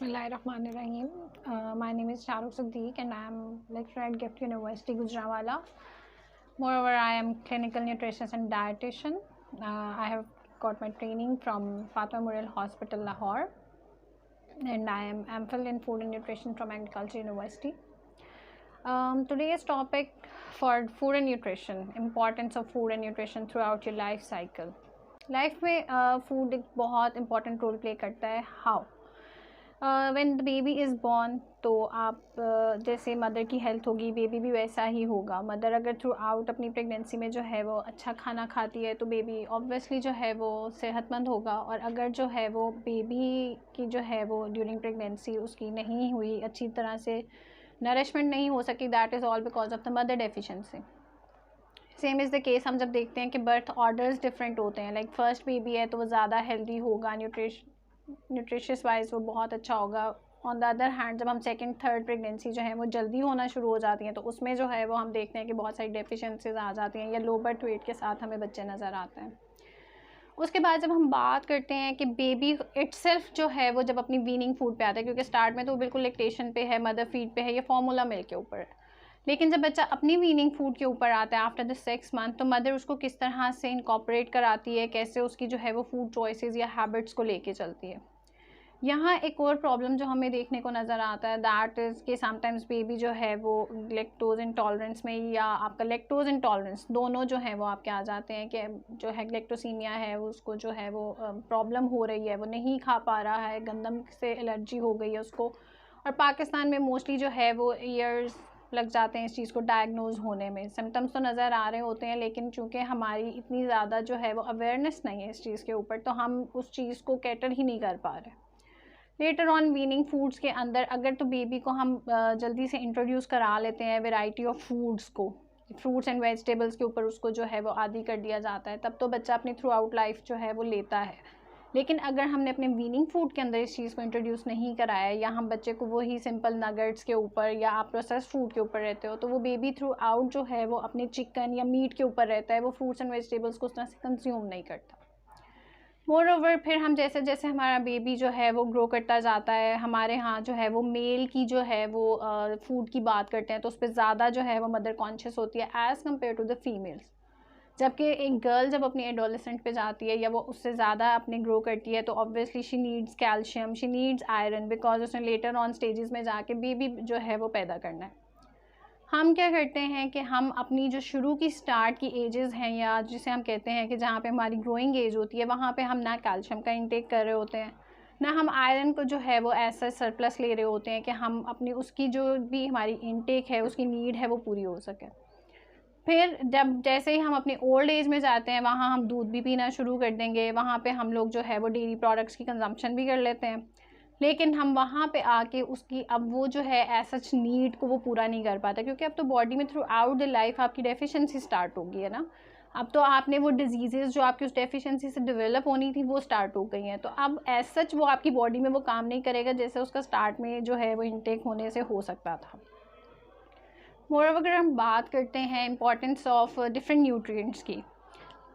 Bismillahirrahmanirrahim. My name is Shahrukh Siddique and I am lecturer at GIFT University, Gujranwala. Moreover, I am clinical nutritionist and dietitian. I have got my training from Fatima Memorial Hospital, Lahore, and I am MPhil in Food and Nutrition from Agriculture University. Today's topic for food and nutrition, importance of food and nutrition throughout your life cycle. Life में food एक बहुत important role play करता है. How when the baby is born, तो आप जैसे mother की health होगी, बेबी भी वैसा ही होगा. मदर अगर थ्रू आउट अपनी प्रेगनेंसी में जो है वो अच्छा खाना खाती है तो बेबी ऑब्वियसली जो है वो सेहतमंद होगा. और अगर जो है वो बेबी की जो है वो ड्यूरिंग प्रेगनेंसी उसकी नहीं हुई अच्छी तरह से नरिशमेंट नहीं हो सकी, that is all because of the mother deficiency. Same is the case हम जब देखते हैं कि बर्थ ऑर्डर्स डिफरेंट होते हैं. लाइक फर्स्ट बेबी है तो वो ज़्यादा हेल्दी होगा, न्यूट्रिशियस वाइज वो बहुत अच्छा होगा. ऑन द अदर हैंड जब हम सेकंड थर्ड प्रेगनेंसी जो है वो जल्दी होना शुरू हो जाती हैं तो उसमें जो है वो हम देखते हैं कि बहुत सारी डेफिशिएंसीज आ जाती हैं या लो बर्थ वेट के साथ हमें बच्चे नज़र आते हैं. उसके बाद जब हम बात करते हैं कि बेबी इटसेल्फ जो है वो जब अपनी वीनिंग फूड पे आता है, क्योंकि स्टार्ट में तो बिल्कुल लैक्टेशन पे है, मदर फीड पे है या फार्मूला मिल्क के ऊपर है. लेकिन जब बच्चा अपनी वीनिंग फूड के ऊपर आता है आफ्टर द 6 मंथ, तो मदर उसको किस तरह से इनकॉर्पोरेट कराती है, कैसे उसकी जो है वो फूड चॉइसेस या हैबिट्स को लेके चलती है. यहाँ एक और प्रॉब्लम जो हमें देखने को नज़र आता है, दैट इज़ कि समटाइम्स बेबी जो है वो लैक्टोज इंटॉलरेंस में या आपका लैक्टोज इंटॉलरेंस दोनों जो है वो आपके आ जाते हैं कि जो है ग्लेक्टोसीमिया है उसको जो है वो प्रॉब्लम हो रही है, वो नहीं खा पा रहा है, गंदम से एलर्जी हो गई है उसको. और पाकिस्तान में मोस्टली जो है वो ईयर्स लग जाते हैं इस चीज़ को डायग्नोज होने में. सिम्टम्स तो नज़र आ रहे होते हैं लेकिन चूँकि हमारी इतनी ज़्यादा जो है वो अवेयरनेस नहीं है इस चीज़ के ऊपर, तो हम उस चीज़ को कैटर ही नहीं कर पा रहे. लेटर ऑन वीनिंग फूड्स के अंदर अगर तो बेबी को हम जल्दी से इंट्रोड्यूस करा लेते हैं वैरायटी ऑफ फूड्स को, फ्रूट्स एंड वेजिटेबल्स के ऊपर उसको जो है वो आदी कर दिया जाता है, तब तो बच्चा अपनी थ्रू आउट लाइफ जो है वो लेता है. लेकिन अगर हमने अपने वीनिंग फूड के अंदर इस चीज़ को इंट्रोड्यूस नहीं कराया या हम बच्चे को वही सिंपल नगेट्स के ऊपर या आप प्रोसेस फूड के ऊपर रहते हो, तो वो बेबी थ्रू आउट जो है वो अपने चिकन या मीट के ऊपर रहता है, वो फ्रूट्स एंड वेजिटेबल्स को उस तरह से कंज्यूम नहीं करता. मोर ओवर फिर हम जैसे जैसे हमारा बेबी जो है वो ग्रो करता जाता है, हमारे यहाँ जो है वो मेल की जो है वो फूड की बात करते हैं तो उस पर ज़्यादा जो है वो मदर कॉन्शियस होती है as compare to the females. जबकि एक गर्ल जब अपनी एडोलेसेंट पे जाती है या वो उससे ज़्यादा अपने ग्रो करती है तो obviously she needs calcium, she needs iron, because उसने लेटर ऑन स्टेजेस में जाके बेबी जो है वो पैदा करना है. हम क्या करते हैं कि हम अपनी जो शुरू की स्टार्ट की एजेस हैं या जिसे हम कहते हैं कि जहाँ पे हमारी ग्रोइंग एज होती है, वहाँ पे हम ना कैल्शियम का इंटेक कर रहे होते हैं, ना हम आयरन को जो है वो ऐसा सरप्लस ले रहे होते हैं कि हम अपनी उसकी जो भी हमारी इंटेक है उसकी नीड है वो पूरी हो सके. फिर जब जैसे ही हम अपनी ओल्ड एज में जाते हैं वहाँ हम दूध भी पीना शुरू कर देंगे, वहाँ पे हम लोग जो है वो डेयरी प्रोडक्ट्स की कंजम्पशन भी कर लेते हैं. लेकिन हम वहाँ पे आके उसकी अब वो जो है एज सच नीड को वो पूरा नहीं कर पाता, क्योंकि अब तो बॉडी में थ्रू आउट द लाइफ आपकी डेफिशिएंसी स्टार्ट हो गई है ना. अब तो आपने वो डिजीज़ जो आपकी उस डेफिशिएंसी से डेवलप होनी थी वो स्टार्ट हो गई हैं, तो अब एज सच वो आपकी बॉडी में वो काम नहीं करेगा जैसे उसका स्टार्ट में जो है वो इंटेक होने से हो सकता था. मोरओवर अगर हम बात करते हैं इंपॉर्टेंस ऑफ डिफरेंट न्यूट्रिएंट्स की,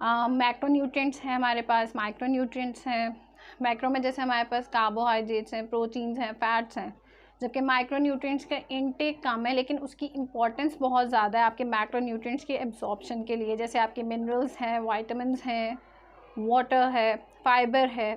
मैक्रो न्यूट्रिएंट्स हैं हमारे पास, माइक्रो न्यूट्रिएंट्स हैं. मैक्रो में जैसे हमारे पास कार्बोहाइड्रेट्स हैं, प्रोटीन्स हैं, फैट्स हैं, जबकि माइक्रो न्यूट्रिएंट्स का इनटेक कम है लेकिन उसकी इंपॉर्टेंस बहुत ज़्यादा है आपके मैक्रो न्यूट्रिएंट्स के एब्जॉर्प्शन के लिए. जैसे आपके मिनरल्स हैं, वाइटामिन्स हैं, वाटर है, फाइबर है.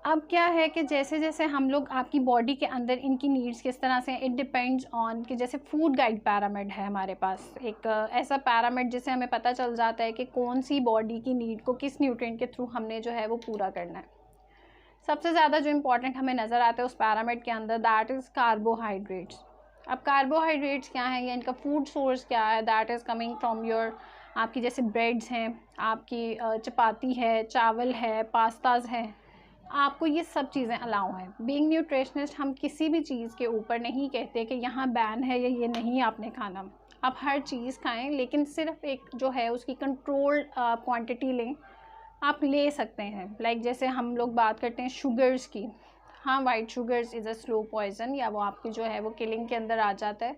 अब क्या है कि जैसे जैसे हम लोग आपकी बॉडी के अंदर इनकी नीड्स किस तरह से, इट डिपेंड्स ऑन कि जैसे फूड गाइड पैरामिड है हमारे पास, एक ऐसा पैरामिड जिससे हमें पता चल जाता है कि कौन सी बॉडी की नीड को किस न्यूट्रिएंट के थ्रू हमने जो है वो पूरा करना है. सबसे ज़्यादा जो इम्पोर्टेंट हमें नज़र आता है उस पैरामिड के अंदर, दैट इज़ कार्बोहाइड्रेट्स. अब कार्बोहाइड्रेट्स क्या हैं या इनका फूड सोर्स क्या है, that is coming from your आपकी जैसे ब्रेड्स हैं, आपकी चपाती है, चावल है, पास्ताज हैं, आपको ये सब चीज़ें अलाउ हैं. बीइंग न्यूट्रिशनिस्ट हम किसी भी चीज़ के ऊपर नहीं कहते कि यहाँ बैन है या ये नहीं आपने खाना. आप हर चीज़ खाएं लेकिन सिर्फ एक जो है उसकी कंट्रोल्ड क्वांटिटी लें. आप ले सकते हैं लाइक जैसे हम लोग बात करते हैं शुगर्स की, हाँ white sugars is a slow poison, या वो आपकी जो है वो किलिंग के अंदर आ जाता है.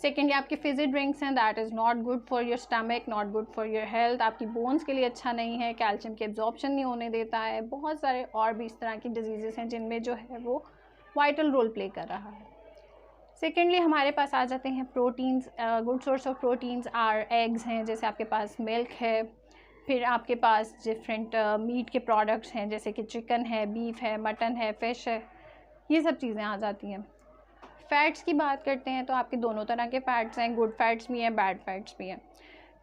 सेकेंडली आपके फिज़ी ड्रिंक्स हैं, that is not good for your stomach, not good for your health, आपकी बोन्स के लिए अच्छा नहीं है, कैल्शियम की एब्जॉर्प्शन नहीं होने देता है. बहुत सारे और भी इस तरह की डिजीज़ हैं जिनमें जो है वो वाइटल रोल प्ले कर रहा है। सेकेंडली हमारे पास आ जाते हैं proteins. Good source of proteins are eggs हैं, जैसे आपके पास मिल्क है, फिर आपके पास डिफरेंट मीट के प्रोडक्ट्स हैं जैसे कि चिकन है, बीफ है, मटन है, फ़िश है, ये सब चीज़ें आ जाती हैं। फ़ैट्स की बात करते हैं तो आपके दोनों तरह के फ़ैट्स हैं, गुड फैट्स भी हैं, बैड फैट्स भी हैं।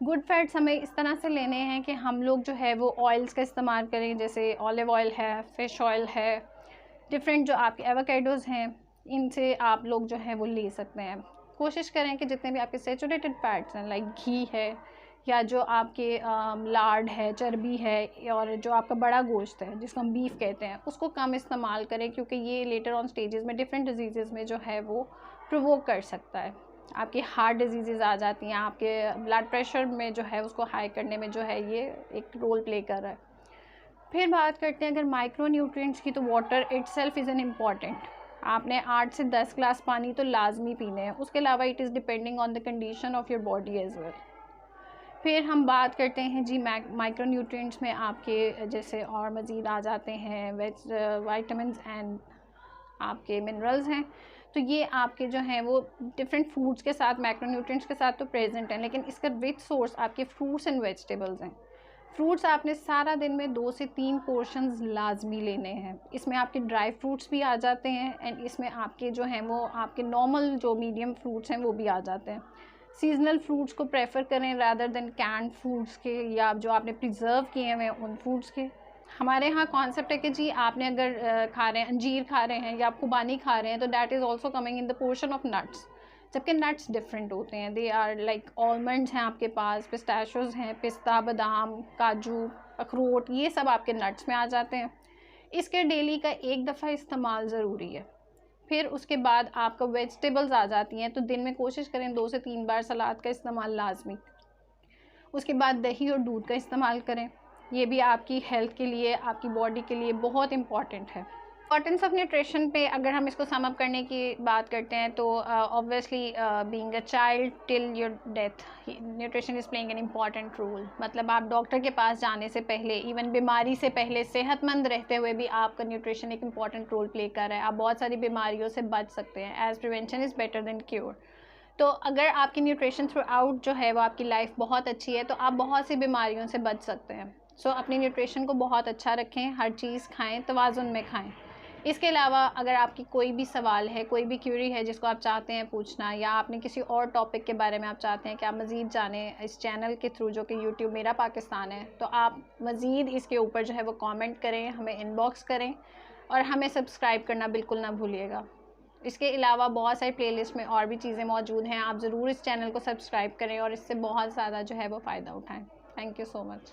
गुड फैट्स हमें इस तरह से लेने हैं कि हम लोग जो है वो ऑयल्स का इस्तेमाल करें, जैसे ऑलिव ऑयल है, फ़िश ऑयल है, डिफरेंट जो आपके एवोकेडोज़ हैं, इनसे आप लोग जो है वो ले सकते हैं। कोशिश करें कि जितने भी आपके सैचुरेटेड फैट्स हैं, लाइक घी है या जो आपके लार्ड है, चर्बी है, और जो आपका बड़ा गोश्त है जिसको हम बीफ कहते हैं, उसको कम इस्तेमाल करें, क्योंकि ये लेटर ऑन स्टेजेस में डिफरेंट डिजीज़ में जो है वो प्रोवोक कर सकता है। आपकी हार्ट डिजीज़ आ जाती हैं, आपके ब्लड प्रेशर में जो है उसको हाई करने में जो है ये एक रोल प्ले कर रहा है। फिर बात करते हैं अगर माइक्रो न्यूट्रिएंट्स की, तो water itself is an important. आपने 8 से 10 ग्लास पानी तो लाजमी पीने हैं। उसके अलावा it is depending on the condition of your body as well. फिर हम बात करते हैं जी माइक्रो न्यूट्रिएंट्स में आपके जैसे और मज़ीद आ जाते हैं वाइटामिन्स एंड आपके मिनरल्स हैं। तो ये आपके जो हैं वो डिफरेंट फूड्स के साथ, मैक्रो न्यूट्रिएंट्स के साथ तो प्रेजेंट हैं, लेकिन इसका रिच सोर्स आपके फ्रूट्स एंड वेजिटेबल्स हैं। फ्रूट्स आपने सारा दिन में 2 से 3 पोर्शंस लाजमी लेने हैं। इसमें आपके ड्राई फ्रूट्स भी आ जाते हैं एंड इसमें आपके जो हैं वो आपके नॉर्मल जो मीडियम फ्रूट्स हैं वो भी आ जाते हैं। सीजनल फ्रूट्स को प्रेफर करें रादर देन कैंड फूड्स के, या जो आपने प्रिजर्व किए हुए हैं उन फूड्स के। हमारे यहाँ कॉन्सेप्ट है कि जी आपने अगर खा रहे हैं, अंजीर खा रहे हैं या आप खुबानी खा रहे हैं, तो that is also coming in the portion of nuts. जबकि नट्स डिफरेंट होते हैं, दे आर लाइक आलमंड्स हैं आपके पास, पिस्ताशियोज़ हैं, पिस्ता, बादाम, काजू, अखरोट, ये सब आपके नट्स में आ जाते हैं। इसके डेली का एक दफ़ा इस्तेमाल ज़रूरी है। फिर उसके बाद आपका वेजिटेबल्स आ जाती हैं, तो दिन में कोशिश करें 2 से 3 बार सलाद का इस्तेमाल लाजमी। उसके बाद दही और दूध का इस्तेमाल करें, ये भी आपकी हेल्थ के लिए, आपकी बॉडी के लिए बहुत इम्पॉर्टेंट है। इम्पॉर्टेंस ऑफ न्यूट्रिशन पे अगर हम इसको सम अप करने की बात करते हैं तो obviously being a child till your death, nutrition is playing an important role. मतलब आप डॉक्टर के पास जाने से पहले, इवन बीमारी से पहले, सेहतमंद रहते हुए भी आपका न्यूट्रिशन एक इम्पॉर्टेंट रोल प्ले कर रहा है। आप बहुत सारी बीमारियों से बच सकते हैं। As prevention is better than cure. तो अगर आपकी न्यूट्रिशन थ्रू आउट जो है वो आपकी लाइफ बहुत अच्छी है, तो आप बहुत सी बीमारियों से बच सकते हैं। सो अपनी न्यूट्रिशन को बहुत अच्छा रखें, हर चीज़ खाएं, तवाज़ुन में खाएं। इसके अलावा अगर आपकी कोई भी सवाल है, कोई भी क्यूरी है जिसको आप चाहते हैं पूछना, या आपने किसी और टॉपिक के बारे में आप चाहते हैं कि आप मज़ीद जानें इस चैनल के थ्रू जो कि यूट्यूब मेरा पाकिस्तान है, तो आप मज़ीद इसके ऊपर जो है वो कमेंट करें, हमें इनबॉक्स करें और हमें सब्सक्राइब करना बिल्कुल ना भूलिएगा। इसके अलावा बहुत सारी प्लेलिस्ट में और भी चीज़ें मौजूद हैं। आप ज़रूर इस चैनल को सब्सक्राइब करें और इससे बहुत ज़्यादा जो है वो फ़ायदा उठाएँ। Thank you so much.